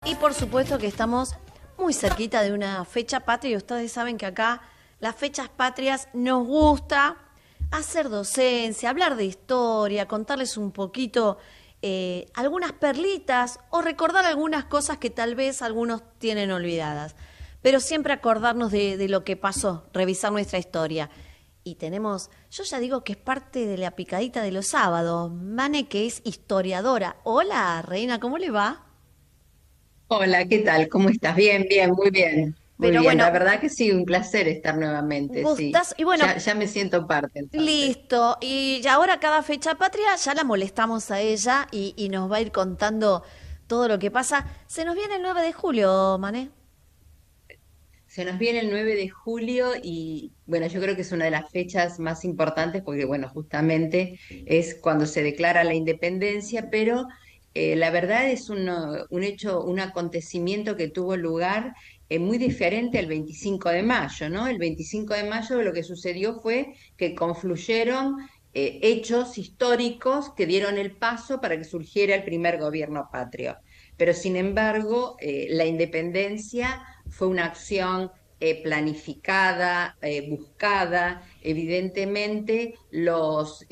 Y por supuesto que estamos muy cerquita de una fecha patria y ustedes saben que acá las fechas patrias nos gusta hacer docencia, hablar de historia, contarles un poquito algunas perlitas o recordar algunas cosas que tal vez algunos tienen olvidadas. Pero siempre acordarnos de lo que pasó, revisar nuestra historia. Y tenemos, yo ya digo que es parte de la picadita de los sábados, Mane, que es historiadora. Hola, Reina, ¿cómo le va? Hola, ¿qué tal? ¿Cómo estás? Bien, bien, muy bien, muy Pero bien. bueno, La verdad que sí, un placer estar nuevamente, sí. gustas, y bueno, Ya me siento parte entonces. listo. Y ya ahora cada fecha patria ya la molestamos a ella y nos va a ir contando todo lo que pasa. Se nos viene el 9 de julio, Mané. Se nos viene el 9 de julio y bueno, yo creo que es una de las fechas más importantes porque bueno, justamente es cuando se declara la independencia, pero la verdad es un hecho, un acontecimiento que tuvo lugar muy diferente al 25 de mayo, ¿no? El 25 de mayo lo que sucedió fue que confluyeron hechos históricos que dieron el paso para que surgiera el primer gobierno patrio. Pero sin embargo, la independencia fue una acción planificada, buscada. Evidentemente, los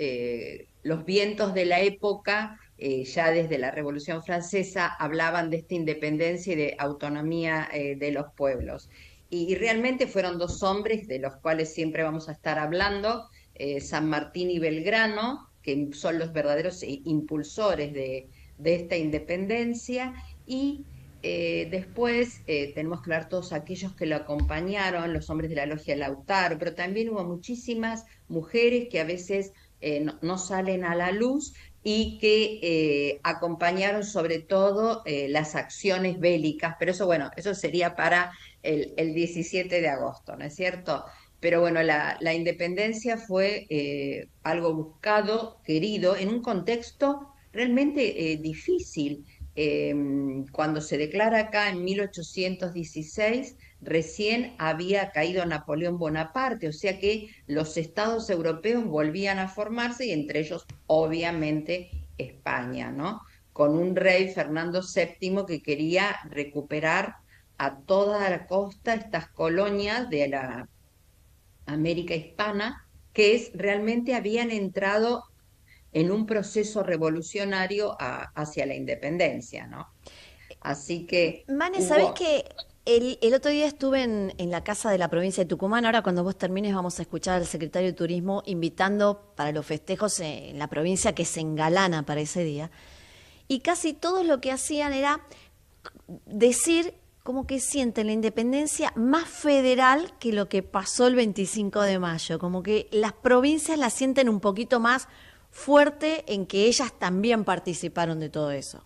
vientos de la época, ya desde la Revolución Francesa, hablaban de esta independencia y de autonomía de los pueblos. Y realmente fueron dos hombres de los cuales siempre vamos a estar hablando, San Martín y Belgrano, que son los verdaderos impulsores de esta independencia, y después tenemos que hablar todos aquellos que lo acompañaron, los hombres de la logia Lautaro, pero también hubo muchísimas mujeres que a veces no salen a la luz y que acompañaron sobre todo las acciones bélicas, pero eso bueno, eso sería para el 17 de agosto, ¿no es cierto? Pero bueno, la independencia fue algo buscado, querido, en un contexto realmente difícil. Eh, Cuando se declara acá en 1816, recién había caído Napoleón Bonaparte, o sea que los estados europeos volvían a formarse y entre ellos, obviamente, España, ¿no? Con un rey, Fernando VII, que quería recuperar a toda la costa estas colonias de la América hispana, que realmente habían entrado en un proceso revolucionario hacia la independencia, ¿no? Así que Mane, ¿sabés hubo, que el otro día estuve en la casa de la provincia de Tucumán? Ahora cuando vos termines vamos a escuchar al secretario de Turismo invitando para los festejos en la provincia que se engalana para ese día. Y casi todos lo que hacían era decir como que sienten la independencia más federal que lo que pasó el 25 de mayo, como que las provincias la sienten un poquito más fuerte en que ellas también participaron de todo eso.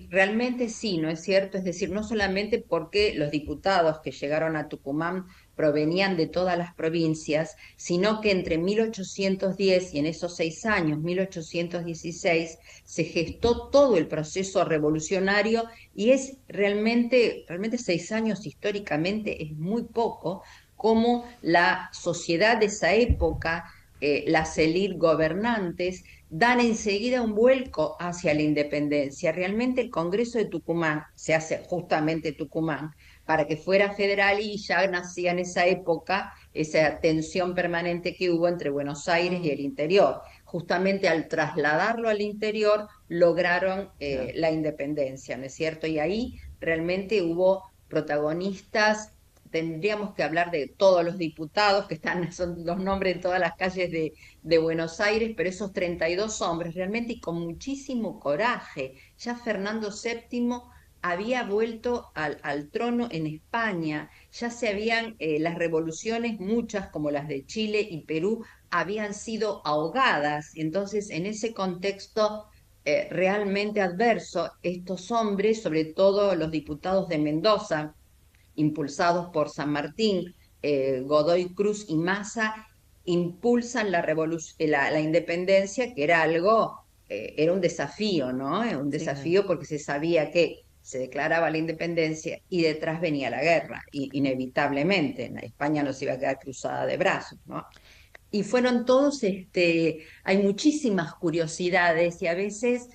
realmente sí, ¿no es cierto? Es decir, no solamente porque los diputados que llegaron a Tucumán provenían de todas las provincias, sino que entre 1810 y en esos 6 años, 1816, se gestó todo el proceso revolucionario y es realmente 6 años históricamente es muy poco, como la sociedad de esa época, las élites gobernantes, dan enseguida un vuelco hacia la independencia. Realmente el Congreso de Tucumán se hace justamente Tucumán para que fuera federal y ya nacía en esa época esa tensión permanente que hubo entre Buenos Aires y el interior. Justamente al trasladarlo al interior lograron Claro. la independencia, ¿no es cierto? Y ahí realmente hubo protagonistas. Tendríamos que hablar de todos los diputados que están, son los nombres en todas las calles de Buenos Aires, pero esos 32 hombres realmente y con muchísimo coraje. Ya Fernando VII había vuelto al trono en España, ya se habían, las revoluciones, muchas como las de Chile y Perú, habían sido ahogadas. Entonces, en ese contexto realmente adverso, estos hombres, sobre todo los diputados de Mendoza, impulsados por San Martín, Godoy Cruz y Massa, impulsan la independencia, que era algo, era un desafío, ¿no? Un Sí, claro. desafío porque se sabía que se declaraba la independencia y detrás venía la guerra, y, inevitablemente. España no se iba a quedar cruzada de brazos, ¿no? Y fueron todos, hay muchísimas curiosidades y a veces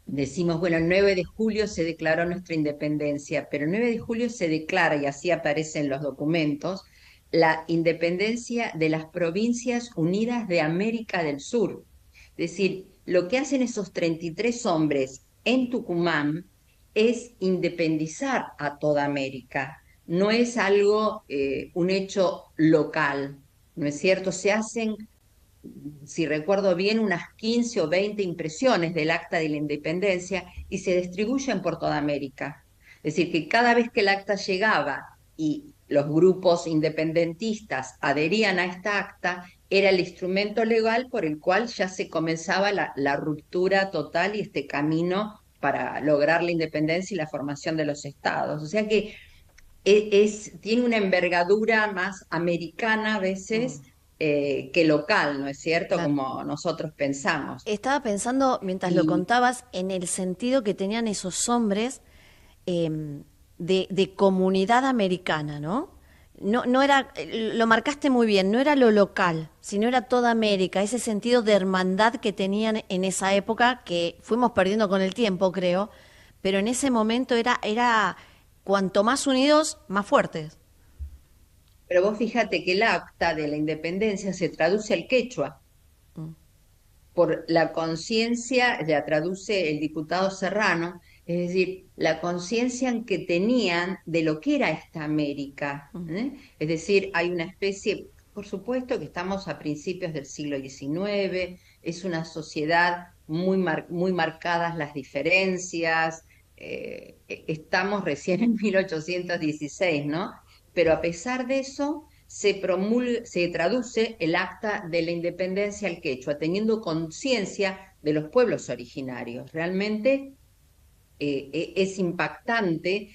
decimos, bueno, el 9 de julio se declaró nuestra independencia, pero el 9 de julio se declara, y así aparece en los documentos, la independencia de las Provincias Unidas de América del Sur. Es decir, lo que hacen esos 33 hombres en Tucumán es independizar a toda América. No es algo, un hecho local, ¿no es cierto? Se hacen, si recuerdo bien, unas 15 o 20 impresiones del Acta de la Independencia y se distribuyen por toda América. Es decir, que cada vez que el acta llegaba y los grupos independentistas adherían a esta acta, era el instrumento legal por el cual ya se comenzaba la ruptura total y este camino para lograr la independencia y la formación de los estados. O sea que tiene una envergadura más americana a veces, Mm, que local, ¿no es cierto? claro. Como nosotros pensamos. Estaba pensando, mientras lo Y, contabas, en el sentido que tenían esos hombres de comunidad americana, ¿no? No, no era, lo marcaste muy bien, no era lo local, sino era toda América, ese sentido de hermandad que tenían en esa época, que fuimos perdiendo con el tiempo, creo, pero en ese momento era cuanto más unidos, más fuertes. pero vos fíjate que el acta de la independencia se traduce al quechua. Mm, Por la conciencia, ya traduce el diputado Serrano, es decir, la conciencia que tenían de lo que era esta América. mm. Es decir, hay una especie, por supuesto que estamos a principios del siglo XIX, es una sociedad muy marcadas las diferencias, estamos recién en 1816, ¿no? Pero a pesar de eso se traduce el acta de la independencia al quechua, teniendo conciencia de los pueblos originarios. Realmente es impactante,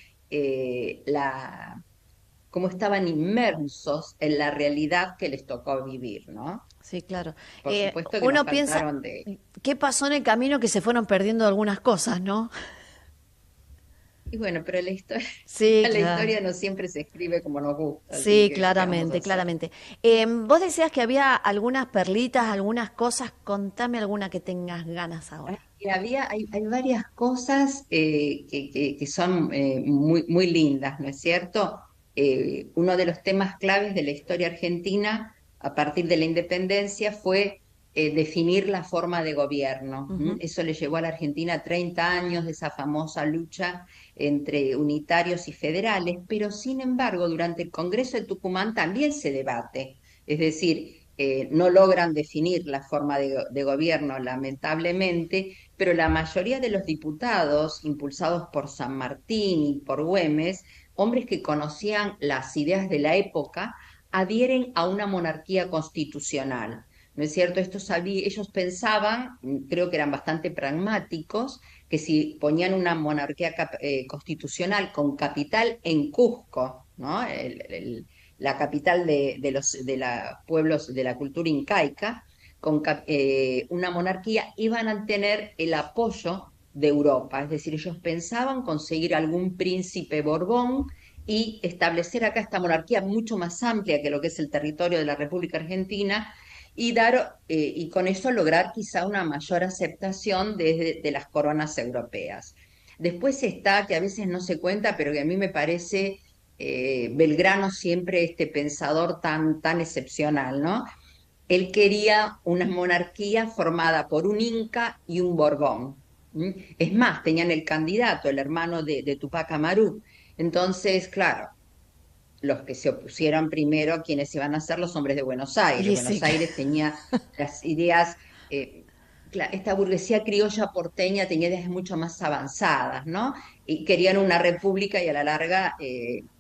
cómo estaban inmersos en la realidad que les tocó vivir, ¿no? Sí, claro. Por supuesto que nos Uno piensa, faltaron de... ¿qué pasó en el camino que se fueron perdiendo algunas cosas, no? Y bueno, pero la historia, Sí, la claro. historia no siempre se escribe como nos gusta, así Sí, que, ¿qué vamos a claramente, hacer? claramente. Vos decías que había algunas perlitas, algunas cosas. Contame alguna que tengas ganas ahora. Y hay varias cosas, que son, muy lindas, ¿no es cierto? Uno de los temas claves de la historia argentina a partir de la independencia fue, definir la forma de gobierno. ¿M? Ujú. Eso le llevó a la Argentina 30 años de esa famosa lucha entre unitarios y federales, pero sin embargo, durante el Congreso de Tucumán también se debate. Es decir, no logran definir la forma de gobierno, lamentablemente, pero la mayoría de los diputados, impulsados por San Martín y por Güemes, hombres que conocían las ideas de la época, adhieren a una monarquía constitucional. ¿No es cierto? Ellos pensaban, creo que eran bastante pragmáticos, que si ponían una monarquía constitucional con capital en Cusco, ¿no? La capital de los pueblos de la cultura incaica, con una monarquía, iban a tener el apoyo de Europa. Es decir, ellos pensaban conseguir algún príncipe Borbón y establecer acá esta monarquía mucho más amplia que lo que es el territorio de la República Argentina y y con eso lograr quizá una mayor aceptación de las coronas europeas. Después está, que a veces no se cuenta, pero que a mí me parece, Belgrano siempre este pensador tan excepcional, ¿no? Él quería una monarquía formada por un Inca y un Borbón. ¿M? Es más, tenían el candidato, el hermano de Tupac Amaru. Entonces, claro, los que se opusieron primero, quienes iban a ser los hombres de Buenos Aires. Y sí, Buenos Aires tenía las ideas, esta burguesía criolla porteña tenía ideas mucho más avanzadas, ¿no? Y querían una república y a la larga,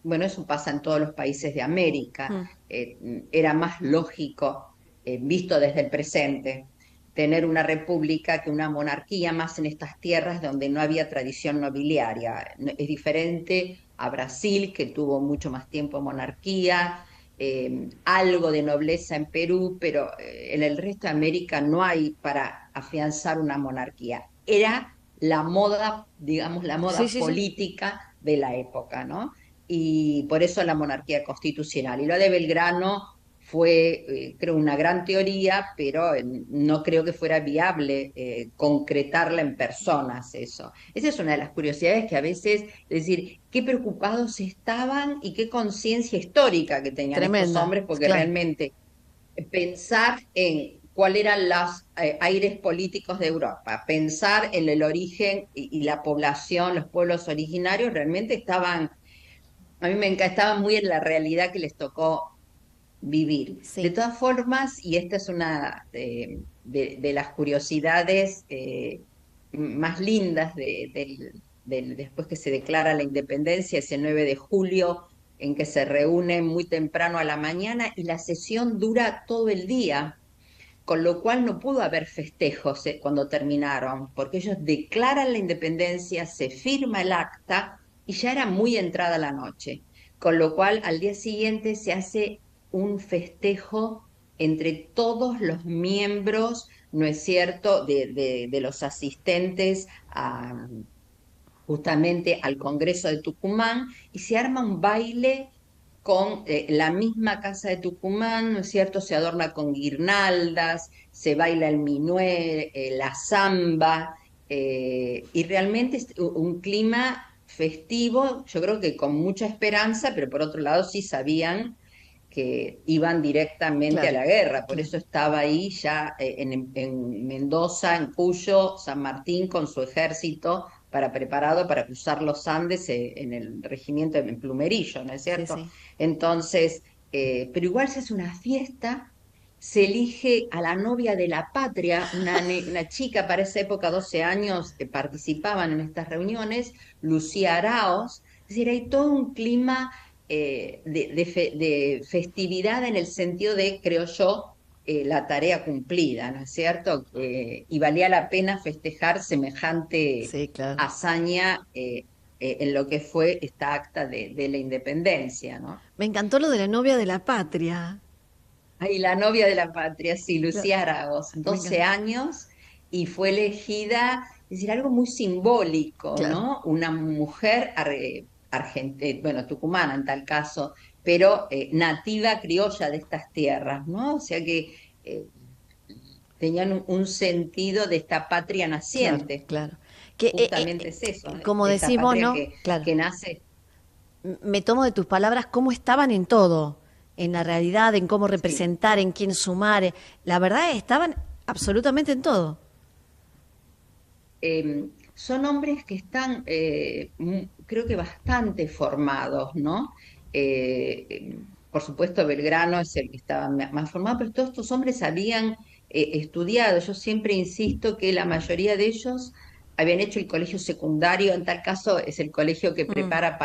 bueno, eso pasa en todos los países de América, mm, era más lógico, visto desde el presente, tener una república que una monarquía más en estas tierras donde no había tradición nobiliaria. Es diferente a Brasil, que tuvo mucho más tiempo monarquía, algo de nobleza en Perú, pero en el resto de América no hay para afianzar una monarquía. Era la moda, digamos, la sí, moda sí, sí. política de la época, ¿no? Y por eso la monarquía constitucional. Y lo de Belgrano creo, una gran teoría, pero no creo que fuera viable concretarla en personas eso. Esa es una de las curiosidades que a veces, es decir, qué preocupados estaban y qué conciencia histórica que tenían estos Tremenda, hombres, porque claro. realmente pensar en cuáles eran los aires políticos de Europa, pensar en el origen y la población, los pueblos originarios, realmente a mí me estaban muy en la realidad que les tocó vivir. De Sí. todas formas, y esta es una de las curiosidades más lindas después que se declara la independencia, ese 9 de julio, en que se reúnen muy temprano a la mañana y la sesión dura todo el día, con lo cual no pudo haber festejos cuando terminaron, porque ellos declaran la independencia, se firma el acta y ya era muy entrada la noche, con lo cual al día siguiente se hace un festejo entre todos los miembros, ¿no es cierto?, de los asistentes justamente al Congreso de Tucumán y se arma un baile con la misma casa de Tucumán, ¿no es cierto? Se adorna con guirnaldas, se baila el minué, la samba, y realmente es un clima festivo, yo creo que con mucha esperanza, pero por otro lado sí sabían que iban directamente a Claro, la guerra, por claro. eso estaba ahí ya en Mendoza, en Cuyo, San Martín con su ejército preparado para cruzar los Andes en el regimiento en Plumerillo, ¿no es Sí, cierto? sí. Entonces, pero igual se hace una fiesta, se elige a la novia de la patria, una chica para esa época, 12 años, que participaban en estas reuniones, Lucía Araos, es decir, hay todo un clima de festividad en el sentido de, creo yo, la tarea cumplida, ¿no es cierto? Y valía la pena festejar semejante Sí, claro. hazaña en lo que fue esta acta de la independencia, ¿no? Me encantó lo de la novia de la patria. Y la novia de la patria, sí, Claro, Lucía Araos, me 12 encantó. años, y fue elegida, es decir, algo muy simbólico, Claro. ¿no? Una mujer bueno, tucumana en tal caso, pero nativa criolla de estas tierras, ¿no? O sea que eh, tenían un sentido de esta patria Claro, naciente, claro. Que, justamente es eso, como esta decís vos, patria ¿no? Claro. que nace. Me tomo de tus palabras cómo estaban en todo, en la realidad, en cómo Sí. representar, en quién sumar. La verdad, estaban absolutamente en todo. Son hombres que están, creo que bastante formados, ¿no? Por supuesto, Belgrano es el que estaba más formado, pero todos estos hombres habían estudiado. Yo siempre insisto que la mayoría de ellos habían hecho el colegio secundario, en tal caso es el colegio que Mm, prepara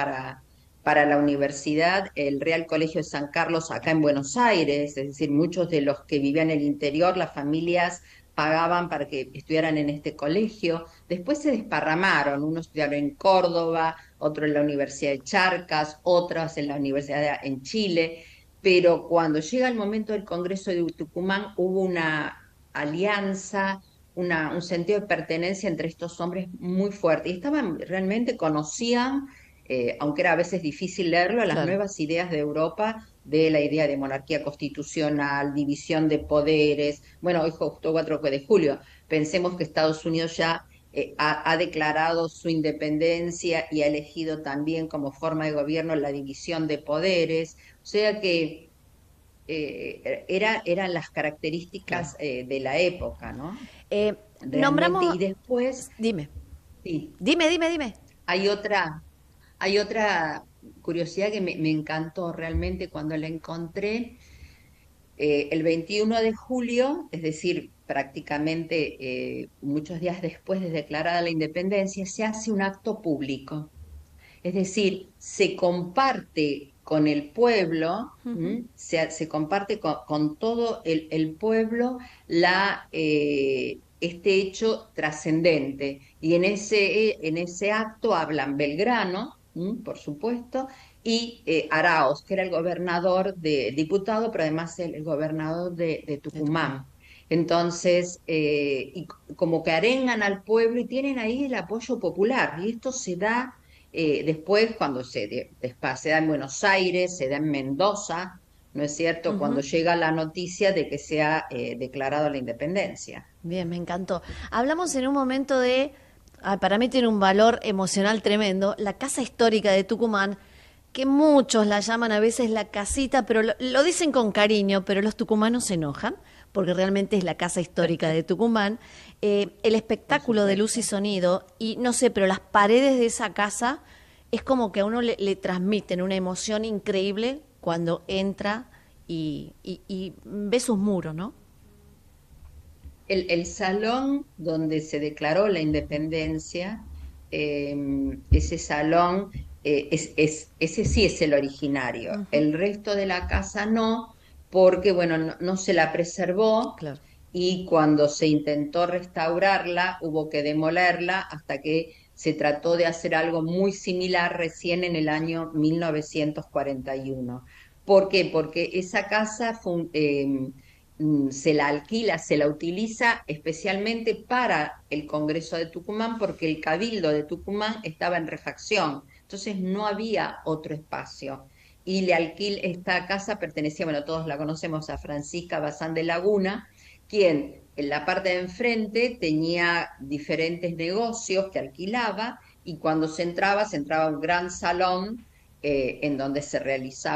para la universidad, el Real Colegio de San Carlos acá en Buenos Aires, es decir, muchos de los que vivían en el interior, las familias pagaban para que estudiaran en este colegio. Después se desparramaron, unos estudiaron en Córdoba, otros en la Universidad de Charcas, otros en la Universidad en Chile, pero cuando llega el momento del Congreso de Tucumán hubo una alianza, un sentido de pertenencia entre estos hombres muy fuerte y estaban realmente conocían, aunque era a veces difícil leerlo, las claro. nuevas ideas de Europa, de la idea de monarquía constitucional, división de poderes. Bueno, hoy justo 4 de julio, pensemos que Estados Unidos ya ha declarado su independencia y ha elegido también como forma de gobierno la división de poderes, o sea que eran las Claro. características de la época, ¿no? Realmente, Nombramos, y después, dime, sí, dime. hay otra curiosidad que me encantó realmente cuando la encontré. El 21 de julio, es decir, prácticamente muchos días después de declarada la independencia, se hace un acto público. Es decir, se comparte con el pueblo, se comparte con todo el pueblo este hecho trascendente. Y en ese acto hablan Belgrano, por supuesto, y Araos, que era el gobernador diputado, pero además el gobernador de De Tucumán. Tucumán. Entonces, y como que arengan al pueblo y tienen ahí el apoyo popular. Y esto se da después, cuando se da en Buenos Aires, se da en Mendoza, ¿no es cierto?, cuando Ujú. llega la noticia de que se ha declarado la independencia. Bien, me encantó. Hablamos en un momento de, para mí tiene un valor emocional tremendo, la Casa Histórica de Tucumán, que muchos la llaman a veces la casita, pero lo dicen con cariño, pero los tucumanos se enojan, porque realmente es la Casa Histórica de Tucumán. El Por espectáculo de luz y supuesto. sonido, y no sé, pero las paredes de esa casa es como que a uno le transmiten una emoción increíble cuando entra y ve sus muros, ¿no? El salón donde se declaró la independencia, ese salón, ese sí es el originario. Ujú. El resto de la casa no, porque bueno, no se la preservó Claro. y cuando se intentó restaurarla hubo que demolerla hasta que se trató de hacer algo muy similar recién en el año 1941. ¿Por qué? Porque esa casa se la alquila, se la utiliza especialmente para el Congreso de Tucumán, porque el Cabildo de Tucumán estaba en refacción, entonces no había otro espacio. Y esta casa pertenecía, bueno, todos la conocemos, a Francisca Bazán de Laguna, quien en la parte de enfrente tenía diferentes negocios que alquilaba, y cuando se entraba a un gran salón en donde se realizó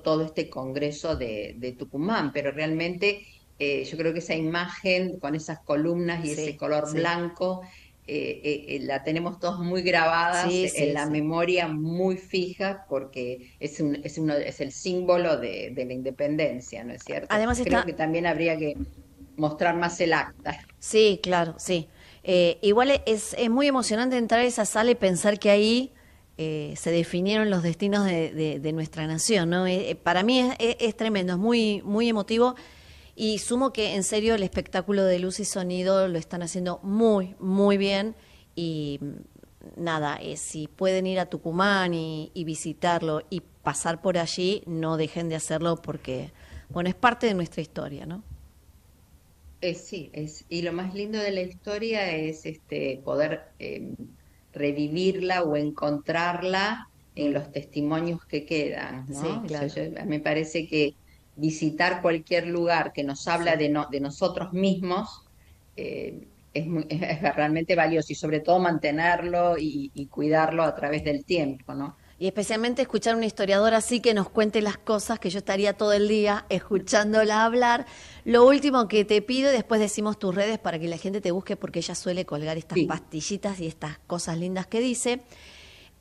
todo este congreso de Tucumán, pero realmente yo creo que esa imagen con esas columnas y ese Sí, color sí, blanco la tenemos todos muy grabadas sí, en sí, la sí. memoria, muy fija, porque es el símbolo de la independencia, ¿no es cierto? Además Creo está, que también habría que mostrar más el acta. sí, claro, sí. Igual es muy emocionante entrar a esa sala y pensar que ahí se definieron los destinos de nuestra nación, ¿no? Para mí es tremendo, es muy, muy emotivo y sumo que en serio el espectáculo de luz y sonido lo están haciendo muy, muy bien y nada, si pueden ir a Tucumán y visitarlo y pasar por allí, no dejen de hacerlo porque, bueno, es parte de nuestra historia, ¿no? Sí, y lo más lindo de la historia es poder revivirla o encontrarla en los testimonios que quedan, Sí, ¿no? O sea, claro. me parece que visitar cualquier lugar que nos habla Sí. de nosotros mismos es realmente valioso, y sobre todo mantenerlo y cuidarlo a través del tiempo, ¿no? Y especialmente escuchar a una historiadora así que nos cuente las cosas, que yo estaría todo el día escuchándola hablar. Lo último que te pido, y después decimos tus redes para que la gente te busque, porque ella suele colgar estas Sí. pastillitas y estas cosas lindas que dice.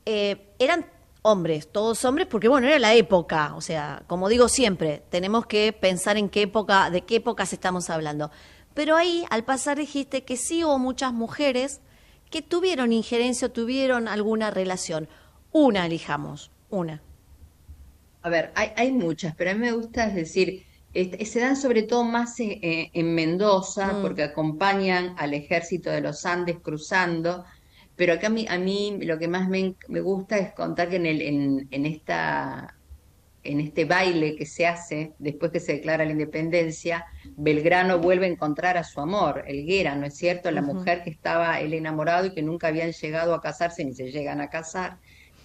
Eran hombres, todos hombres, porque bueno, era la época. O sea, como digo siempre, tenemos que pensar en qué época, de qué épocas estamos hablando. Pero ahí, al pasar, dijiste que sí hubo muchas mujeres que tuvieron injerencia o tuvieron alguna relación. Una elijamos, una. A ver, hay muchas, pero a mí me gusta, es decir, se dan sobre todo más en Mendoza, Mm, porque acompañan al ejército de los Andes cruzando, pero acá a mí lo que más me gusta es contar que en este baile que se hace después que se declara la independencia, Belgrano vuelve a encontrar a su amor, Elguera, ¿no es cierto? La ujú, mujer que estaba él enamorado y que nunca habían llegado a casarse ni se llegan a casar,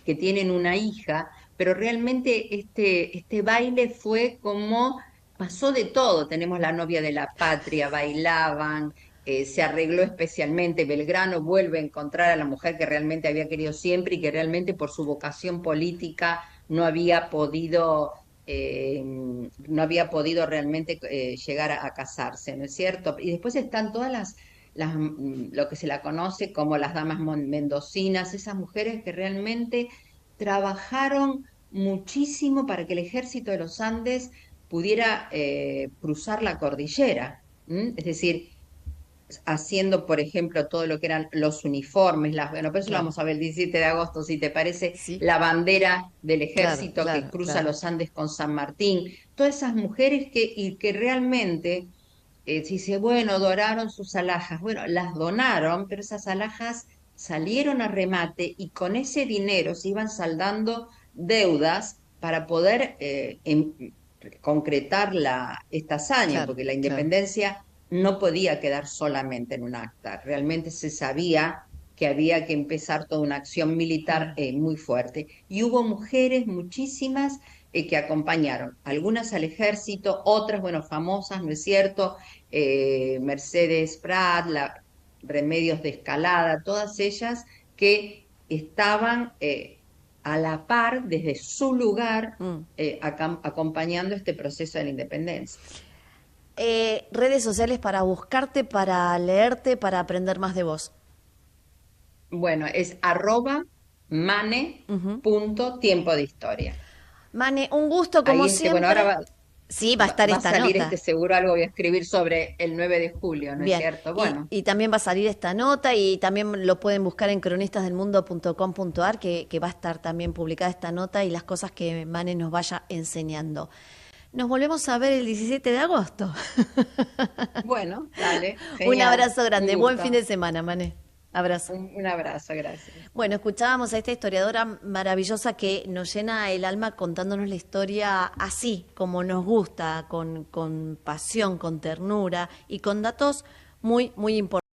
que tienen una hija, pero realmente este baile fue como pasó de todo. Tenemos la novia de la patria, bailaban. Se arregló especialmente, Belgrano vuelve a encontrar a la mujer que realmente había querido siempre y que realmente por su vocación política no había podido, no había podido realmente llegar a casarse, ¿no es cierto? Y después están todas lo que se la conoce como las damas mendocinas, esas mujeres que realmente trabajaron muchísimo para que el ejército de los Andes pudiera cruzar la cordillera. Es decir, haciendo, por ejemplo, todo lo que eran los uniformes, bueno, pero eso lo claro. vamos a ver el 17 de agosto, si te parece, Sí, la bandera del claro, ejército que claro, cruza claro. los Andes con San Martín, todas esas mujeres y que realmente, si dice, bueno, donaron sus alhajas, bueno, las donaron, pero esas alhajas salieron a remate y con ese dinero se iban saldando deudas para poder concretar esta hazaña, Claro, porque la claro. independencia no podía quedar solamente en un acta. Realmente se sabía que había que empezar toda una acción militar Mm. muy fuerte. Y hubo mujeres, muchísimas, que acompañaron, algunas al ejército, otras, bueno, famosas, ¿no es cierto? Mercedes Prat, Remedios de Escalada, todas ellas que estaban a la par desde su lugar Mm. acompañando este proceso de la independencia. Redes sociales para buscarte, para leerte, para aprender más de vos. Bueno, es Ujú. @mane.tiempo de historia. Mane, un gusto como Ahí bueno, ahora siempre. Sí, va a estar va a esta salir nota. seguro algo voy a escribir sobre el 9 de julio, ¿no es Bien, cierto? Bueno, y también va a salir esta nota y también lo pueden buscar en cronistasdelmundo.com.ar que va a estar también publicada esta nota y las cosas que Mane nos vaya enseñando. Nos volvemos a ver el 17 de agosto. bueno, dale, Un genial, abrazo un grande, buen fin gusto. de semana, Mane. Abrazo. Un abrazo, gracias. Bueno, escuchábamos a esta historiadora maravillosa que nos llena el alma contándonos la historia así, como nos gusta, con pasión, con ternura y con datos muy, muy importantes.